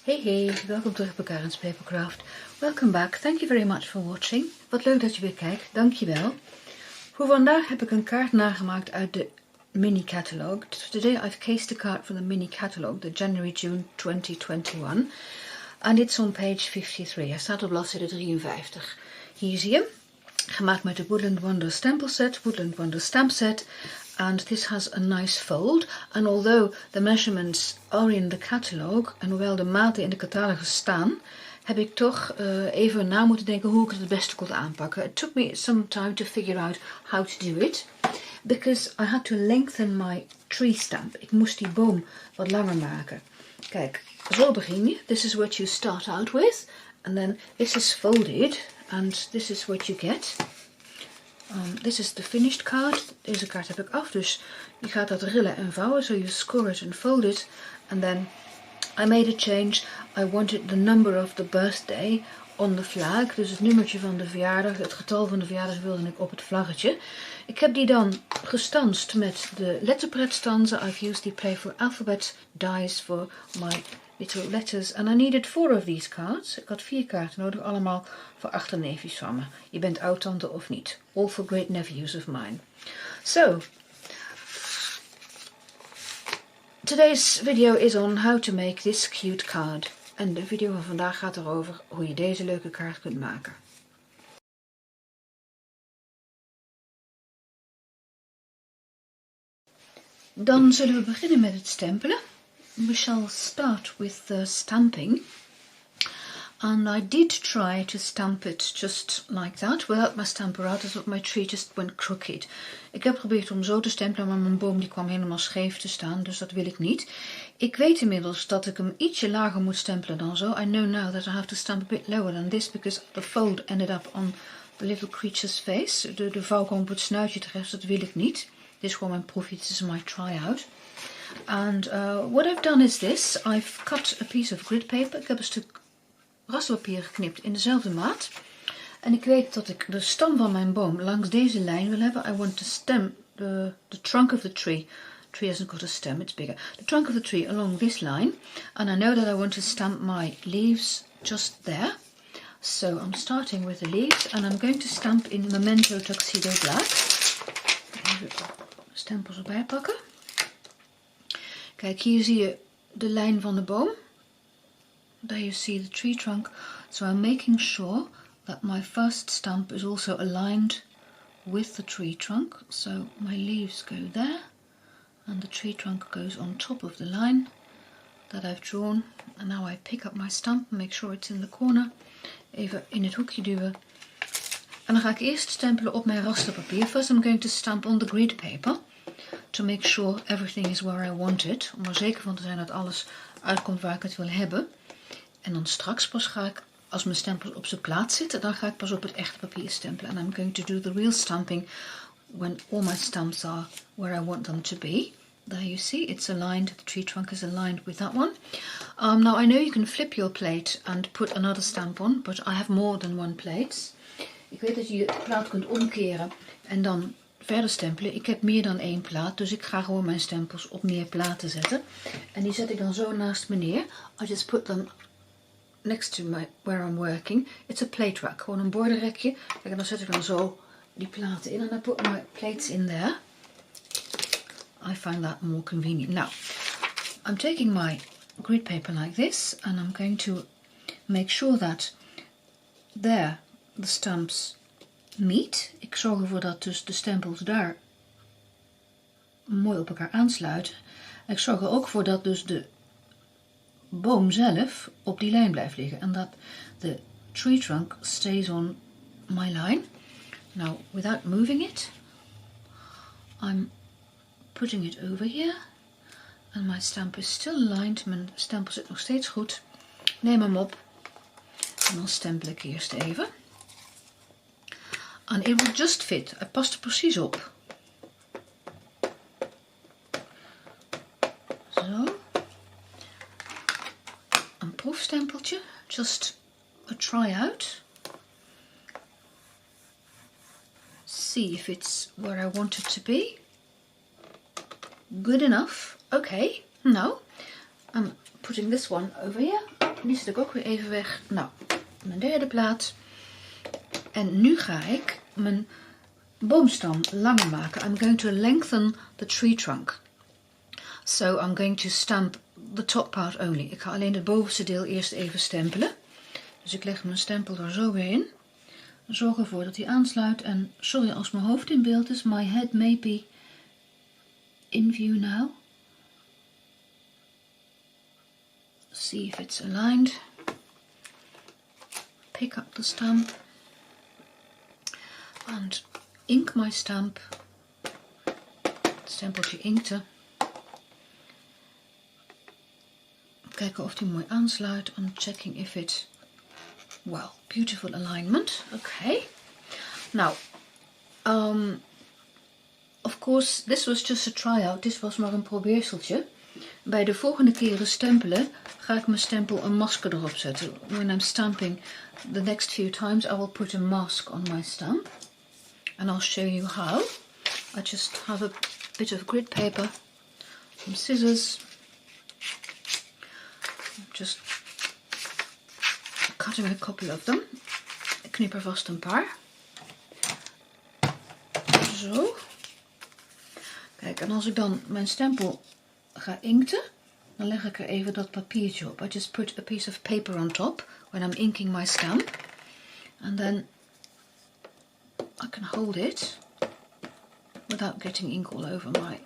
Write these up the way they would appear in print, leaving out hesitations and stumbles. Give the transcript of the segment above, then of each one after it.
Hey, welkom terug bij Karin's Papercraft. Welcome back. Thank you very much for watching. Wat leuk dat je weer kijkt. Dankjewel. Voor vandaag heb ik een kaart nagemaakt uit de Mini Catalogue. Today I've cased a card from the Mini Catalogue, the January-June 2021. And it's on page 53. Hij staat op bladzijde 53. Hier zie je hem. Gemaakt met de Woodland Wonder stempelset, Woodland Wonder stamp set. And this has a nice fold. And although the measurements are in the catalogue, en hoewel de maten in de catalogus staan, heb ik toch even na moeten denken hoe ik het beste kon aanpakken. It took me some time to figure out how to do it, because I had to lengthen my tree stamp. Ik moest die boom wat langer maken. Kijk, zo begin je. This is what you start out with. And then this is folded. And this is what you get. This is the finished card. Deze kaart heb ik af, dus je gaat dat rillen en vouwen. So you score it and fold it. And then I made a change. I wanted the number of the birthday on the flag. Dus het nummertje van de verjaardag, het getal van de verjaardag wilde ik op het vlaggetje. Ik heb die dan gestanst met de letterpretstanzen. I've used the playful alphabet dies for my little letters. And I needed 4 of these cards. Ik had 4 kaarten nodig, allemaal voor achterneefjes van me. Je bent oud-tante of niet. All for great-nephews of mine. So, today's video is on how to make this cute card. En de video van vandaag gaat erover hoe je deze leuke kaart kunt maken. Dan zullen we beginnen met het stempelen. We shall start with the stamping. And I did try to stamp it just like that, without my stamper out, as my tree just went crooked. Ik heb geprobeerd om zo te stempelen, maar mijn boom die kwam helemaal scheef te staan, dus dat wil ik niet. Ik weet inmiddels dat ik hem ietsje lager moet stempelen dan zo. I know now that I have to stamp a bit lower than this, because the fold ended up on the little creature's face. De vouw kwam op het snuitje terecht, dat wil ik niet. Dit is gewoon mijn proefje, this is my try-out. And what I've done is this. I've cut a piece of grid paper. Ik heb een stuk rasterpapier geknipt in dezelfde maat. En ik weet dat ik de stam van mijn boom langs deze lijn wil hebben. I want to stem the trunk of the tree. The tree hasn't got a stem, it's bigger. The trunk of the tree along this line. And I know that I want to stamp my leaves just there. So I'm starting with the leaves. And I'm going to stamp in Memento Tuxedo Black. Even stempels erbij pakken. Kijk, hier zie je de lijn van de boom. There you see the tree trunk. So I'm making sure that my first stamp is also aligned with the tree trunk. So my leaves go there. And the tree trunk goes on top of the line that I've drawn. And now I pick up my stamp and make sure it's in the corner. Even in het hoekje duwen. En dan ga ik eerst stempelen op mijn rasterpapier. First I'm going to stamp on the grid paper. To make sure everything is where I want it. Om er zeker van te zijn dat alles uitkomt waar ik het wil hebben. En dan straks pas ga ik, als mijn stempels op zijn plaats zitten, dan ga ik pas op het echte papier stempelen. And I'm going to do the real stamping when all my stamps are where I want them to be. There you see, it's aligned, the tree trunk is aligned with that one. Now I know you can flip your plate and put another stamp on, but I have more than one plate. Ik weet dat je je plaat kunt omkeren en dan verder stempelen. Ik heb meer dan 1 plaat, dus ik ga gewoon mijn stempels op meer platen zetten. En die zet ik dan zo naast me neer. I just put them next to where I'm working. It's a plate rack, gewoon een bordenrekje. Kijk, en dan zet ik dan zo die platen in. And I put my plates in there. I find that more convenient. Now, I'm taking my grid paper like this. And I'm going to make sure that there the stamps meet. Ik zorg ervoor dat dus de stempels daar mooi op elkaar aansluiten. Ik zorg er ook voor dat dus de boom zelf op die lijn blijft liggen. En dat the tree trunk stays on my line. Now, without moving it, I'm putting it over here. And my stamp is still aligned. Mijn stempel zit nog steeds goed. Neem hem op. En dan stempel ik eerst even. And it will just fit. Het past er precies op. Zo. Een proefstempeltje. Just a try-out. See if it's where I want it to be. Good enough. Okay. Now, I'm putting this one over here. Die zet ik ook weer even weg. Nou, mijn derde plaat. En nu ga ik mijn boomstam langer maken. I'm going to lengthen the tree trunk. So I'm going to stamp the top part only. Ik ga alleen het bovenste deel eerst even stempelen. Dus ik leg mijn stempel er zo weer in. Zorg ervoor dat hij aansluit. En sorry als mijn hoofd in beeld is. My head may be in view now. See if it's aligned. Pick up the stamp. And ink my stamp. Het stempeltje inkten. Kijken of die mooi aansluit. I'm checking if it... Well, beautiful alignment. Okay. Now, of course, this was just a try-out. Dit was maar een probeerseltje. Bij de volgende keren stempelen ga ik mijn stempel een masker erop zetten. When I'm stamping the next few times, I will put a mask on my stamp. And I'll show you how. I just have a bit of grid paper, some scissors. Just cutting a couple of them. Ik knip er vast een paar. Zo. Kijk, en als ik dan mijn stempel ga inkten, dan leg ik er even dat papiertje op. I just put a piece of paper on top when I'm inking my stamp. And then I can hold it without getting ink all over my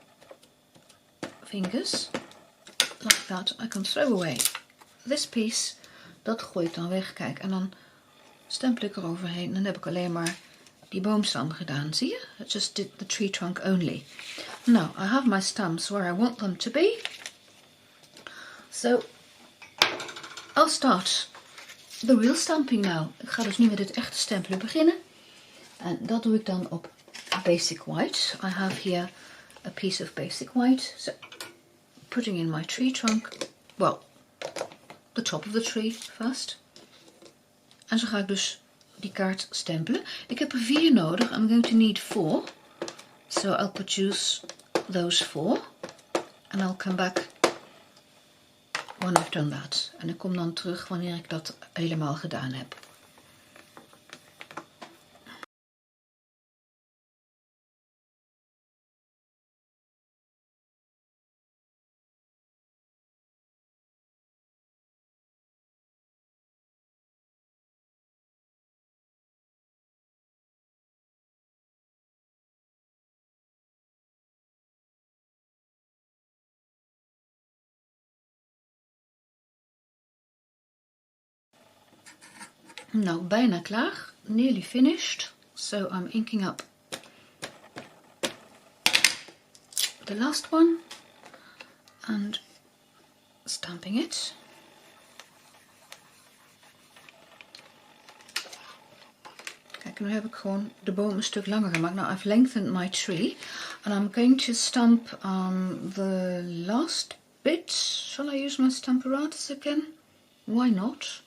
fingers. Like that. I can throw away this piece. Dat gooi ik dan weg. Kijk, en dan stempel ik er overheen. En dan heb ik alleen maar die boomstam gedaan. Zie je? I just did the tree trunk only. Now, I have my stamps where I want them to be. So, I'll start the real stamping now. Ik ga dus nu met het echte stempelen beginnen. En dat doe ik dan op basic white. I have here a piece of basic white. So, putting in my tree trunk. Well, the top of the tree first. En zo ga ik dus die kaart stempelen. Ik heb er 4 nodig. I'm going to need 4. So I'll produce those 4. And I'll come back when I've done that. En ik kom dan terug wanneer ik dat helemaal gedaan heb. Nou, bijna klaar. Nearly finished. So I'm inking up the last one and stamping it. Kijk, nu heb ik gewoon de boom een stuk langer gemaakt. Now I've lengthened my tree and I'm going to stamp the last bit. Shall I use my stamparatus again? Why not?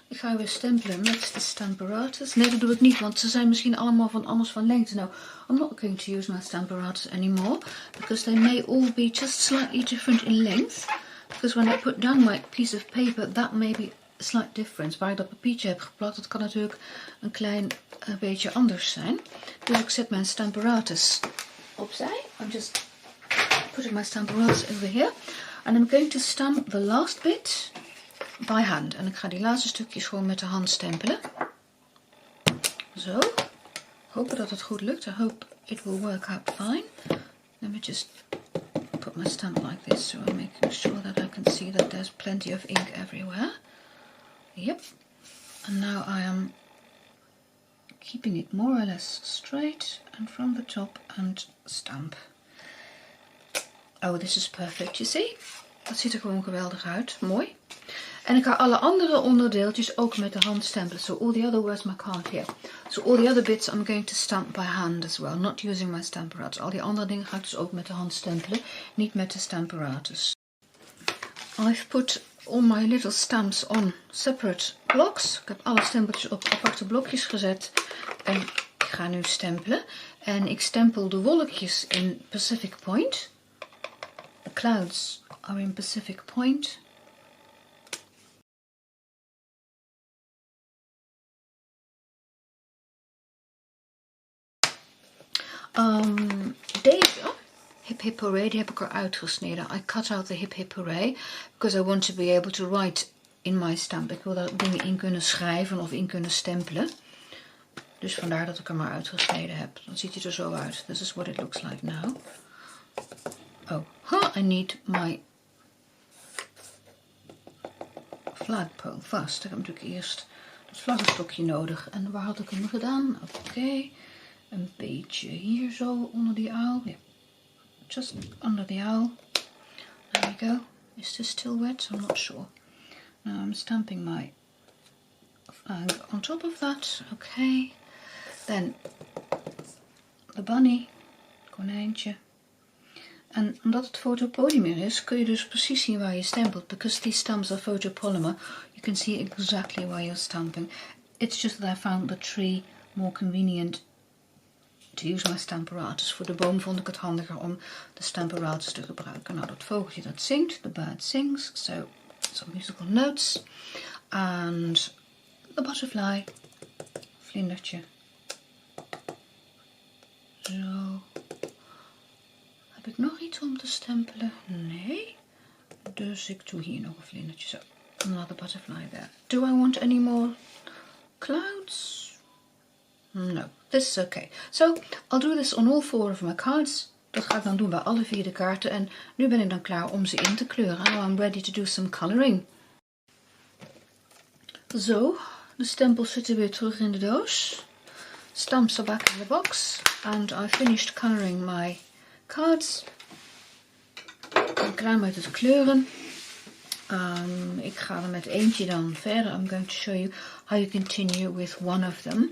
Ik ga weer stempelen met de stamparatus. Nee, dat doe ik niet, want ze zijn misschien allemaal van anders van lengte. No, I'm not going to use my stamparatus anymore, because they may all be just slightly different in length. Because when I put down my piece of paper, that may be a slight difference. Waar ik dat papiertje heb geplakt, dat kan natuurlijk een klein beetje anders zijn. Dus ik zet mijn stamparatus opzij. I'm just putting my stamparatus over here. And I'm going to stamp the last bit by hand. En ik ga die laatste stukjes gewoon met de hand stempelen. Zo. Hopen dat het goed lukt. I hope it will work out fine. Let me just put my stamp like this, so I'm making sure that I can see that there's plenty of ink everywhere. Yep. And now I am keeping it more or less straight and from the top and stamp. Oh, this is perfect, you see? Dat ziet er gewoon geweldig uit. Mooi. En ik ga alle andere onderdeeltjes ook met de hand stempelen. So all the other, where's my card here? So all the other bits I'm going to stamp by hand as well. Not using my stamparatus. Al die andere dingen ga ik dus ook met de hand stempelen. Niet met de stamparatus. I've put all my little stamps on separate blocks. Ik heb alle stempeltjes op aparte blokjes gezet. En ik ga nu stempelen. En ik stempel de wolkjes in Pacific Point. The clouds are in Pacific Point. Deze hip hip hooray, die heb ik eruit gesneden. I cut out the hip hip hooray because I want to be able to write in my stamp. Ik wil daar dingen in kunnen schrijven of in kunnen stempelen. Dus vandaar dat ik hem maar uitgesneden heb. Dan ziet hij er zo uit. This is what it looks like now. Oh, I need my flagpole vast. Ik heb natuurlijk eerst het vlaggenstokje nodig. En waar had ik hem gedaan? Oké. Een beetje hier zo onder die owl. Yeah. Just under the owl. There we go. Is this still wet? I'm not sure. Now I'm stamping my flag on top of that. Okay. Then the bunny. Konijntje. En omdat het fotopolymer is, kun je dus precies zien waar je stempelt. Because these stamps are photopolymer, you can see exactly where you're stamping. It's just that I found the tree more convenient to use my stamparatus. Voor de boom vond ik het handiger om de stamparatus te gebruiken. Nou, dat vogeltje dat zingt, the bird sings, so some musical notes. And the butterfly, vlindertje. Zo. Heb ik nog iets om te stempelen? Nee. Dus ik doe hier nog een vlindertje. Zo. Another butterfly there. Do I want any more clouds? No. This is okay. So, I'll do this on all 4 of my cards. Dat ga ik dan doen bij alle 4 de kaarten. En nu ben ik dan klaar om ze in te kleuren. Now I'm ready to do some coloring. Zo. De stempels zitten weer terug in de doos. Stamps are back in the box. And I finished coloring my cards. Ik ben klaar met het kleuren. Ik ga er met eentje dan verder. I'm going to show you how you continue with one of them.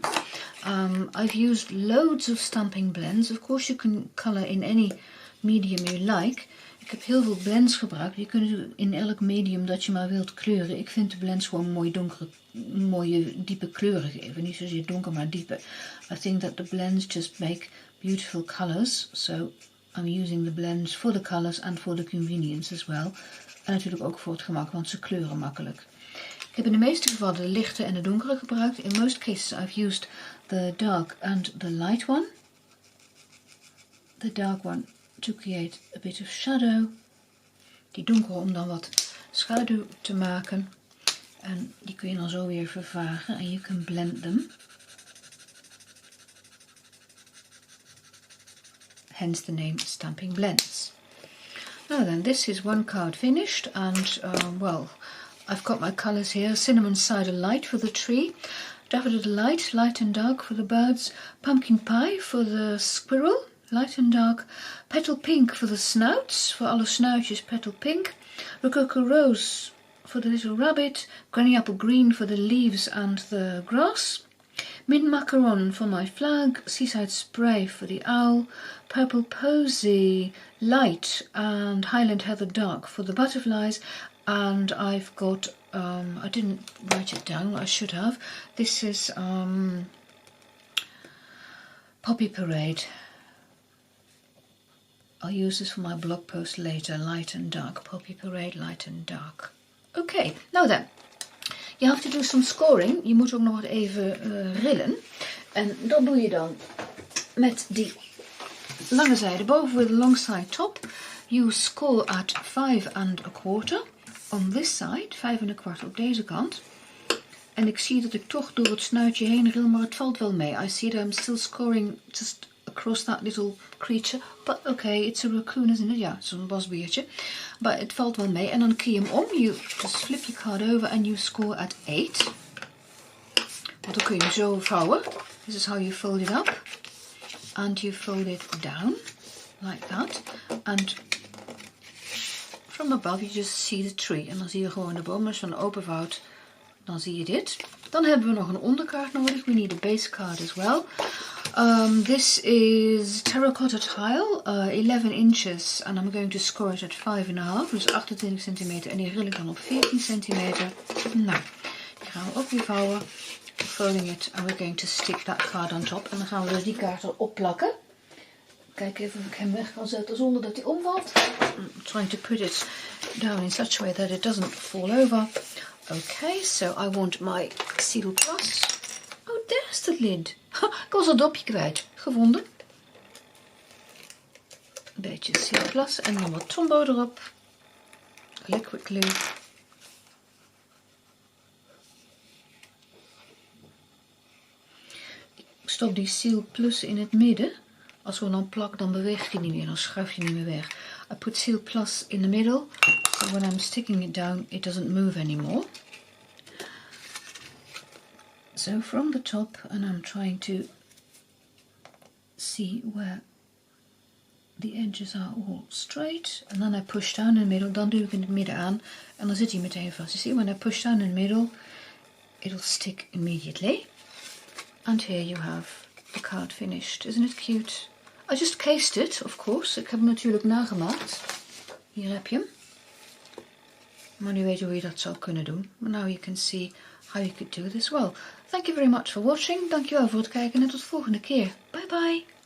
I've used loads of stamping blends. Of course you can color in any medium you like. Ik heb heel veel blends gebruikt. Die kunnen in elk medium dat je maar wilt kleuren. Ik vind de blends gewoon mooie diepe kleuren geven. Niet zozeer donker, maar diepe. I think that the blends just make beautiful colors. So I'm using the blends for the colors and for the convenience as well. En natuurlijk ook voor het gemak, want ze kleuren makkelijk. Ik heb in de meeste gevallen de lichte en de donkere gebruikt. In most cases I've used the dark and the light one. The dark one to create a bit of shadow. Die donkere om dan wat schaduw te maken. En die kun je dan zo weer vervagen en you can blend them. Hence the name Stamping Blends. Now then, this is one card finished, and well, I've got my colours here. Cinnamon Cider Light for the tree, Daffodil Light, light and dark for the birds, Pumpkin Pie for the squirrel, light and dark, Petal Pink for the snouts, voor alle snuitjes Petal Pink, Rococo Rose for the little rabbit, Granny Apple Green for the leaves and the grass, Mint Macaron for my flag, Seaside Spray for the owl, Purple Posy Light and Highland Heather Dark for the butterflies, and I've got, I didn't write it down, I should have, this is Poppy Parade. I'll use this for my blog post later, light and dark, Poppy Parade, light and dark. Okay, now then. You have to do some scoring. Je moet ook nog wat even rillen. En dat doe je dan met die lange zijde boven with a long side top. You score at 5 1/4 on this side, 5 1/4 op deze kant. En ik zie dat ik toch door het snuitje heen ril, maar het valt wel mee. I see that I'm still scoring just across that little creature. But okay, it's a raccoon, isn't it? Ja, zo'n bosbeertje. But het valt wel mee. En dan keer je hem om. You just flip your card over and you score at 8. Want dan kun je hem zo vouwen. This is how you fold it up. And you fold it down. Like that. And from above you just see the tree. En dan zie je gewoon de boom. Als je dan openvouwt, dan zie je dit. Dan hebben we nog een onderkaart nodig. We need a base card as well. This is terracotta tile, 11 inches, and I'm going to score it at 5,5, dus 28 centimeter, en die ril ik dan op 14 centimeter. Nou, die gaan we ook weer vouwen. Folding it, and we're going to stick that card on top. En dan gaan we dus die kaart erop plakken. Kijk even of ik hem weg kan zetten zonder dat hij omvalt. I'm trying to put it down in such a way that it doesn't fall over. Okay, so I want my seal plus. Oh, there's the lid. Ha, ik was het dopje kwijt. Gevonden. Een beetje Seal Plus en dan wat Tombow erop. Liquid glue. Ik stop die Seal Plus in het midden. Als we dan plakken, dan beweegt hij niet meer, dan schuift hij niet meer weg. I put Seal Plus in the middle, so when I'm sticking it down, it doesn't move anymore. So from the top, and I'm trying to see where the edges are all straight. And then I push down in the middle, dan doe ik in het midden aan, en dan zit hij meteen vast. You see, when I push down in the middle, it'll stick immediately. And here you have the card finished. Isn't it cute? I just cased it, of course. Ik heb hem natuurlijk nagemaakt. Hier heb je hem. Maar nu weet je hoe je dat zou kunnen doen. But now you can see how you could do this well. Thank you very much for watching. Dankjewel voor het kijken en tot de volgende keer. Bye bye.